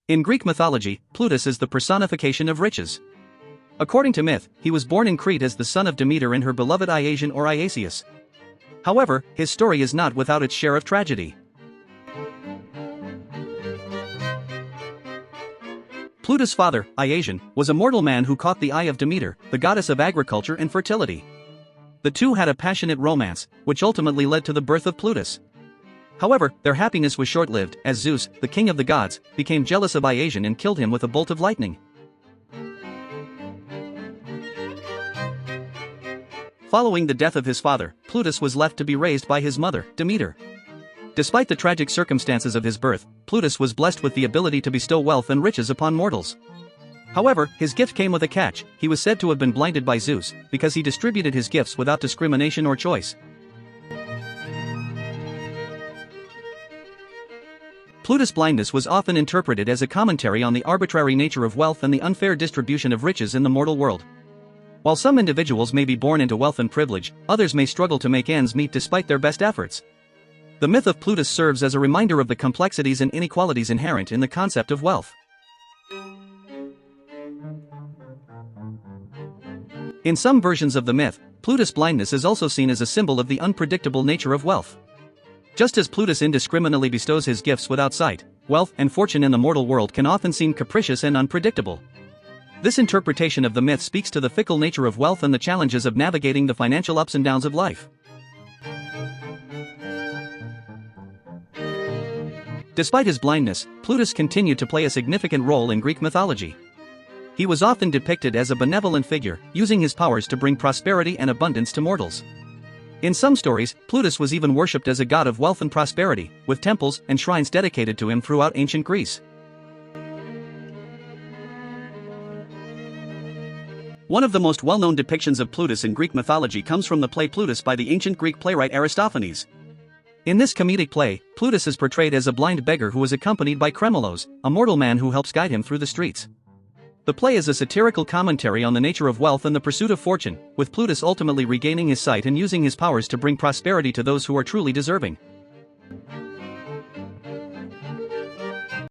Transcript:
In Greek mythology, Plutus is the personification of riches. According to myth, he was born in Crete as the son of Demeter and her beloved Iasion or Iasius. However, his story is not without its share of tragedy. Plutus' father, Iasion, was a mortal man who caught the eye of Demeter, the goddess of agriculture and fertility. The two had a passionate romance, which ultimately led to the birth of Plutus. However, their happiness was short-lived, as Zeus, the king of the gods, became jealous of Iasion and killed him with a bolt of lightning. Following the death of his father, Plutus was left to be raised by his mother, Demeter. Despite the tragic circumstances of his birth, Plutus was blessed with the ability to bestow wealth and riches upon mortals. However, his gift came with a catch. He was said to have been blinded by Zeus, because he distributed his gifts without discrimination or choice. Plutus' blindness was often interpreted as a commentary on the arbitrary nature of wealth and the unfair distribution of riches in the mortal world. While some individuals may be born into wealth and privilege, others may struggle to make ends meet despite their best efforts. The myth of Plutus serves as a reminder of the complexities and inequalities inherent in the concept of wealth. In some versions of the myth, Plutus' blindness is also seen as a symbol of the unpredictable nature of wealth. Just as Plutus indiscriminately bestows his gifts without sight, wealth and fortune in the mortal world can often seem capricious and unpredictable. This interpretation of the myth speaks to the fickle nature of wealth and the challenges of navigating the financial ups and downs of life. Despite his blindness, Plutus continued to play a significant role in Greek mythology. He was often depicted as a benevolent figure, using his powers to bring prosperity and abundance to mortals. In some stories, Plutus was even worshipped as a god of wealth and prosperity, with temples and shrines dedicated to him throughout ancient Greece. One of the most well-known depictions of Plutus in Greek mythology comes from the play Plutus by the ancient Greek playwright Aristophanes. In this comedic play, Plutus is portrayed as a blind beggar who is accompanied by Kremelos, a mortal man who helps guide him through the streets. The play is a satirical commentary on the nature of wealth and the pursuit of fortune, with Plutus ultimately regaining his sight and using his powers to bring prosperity to those who are truly deserving.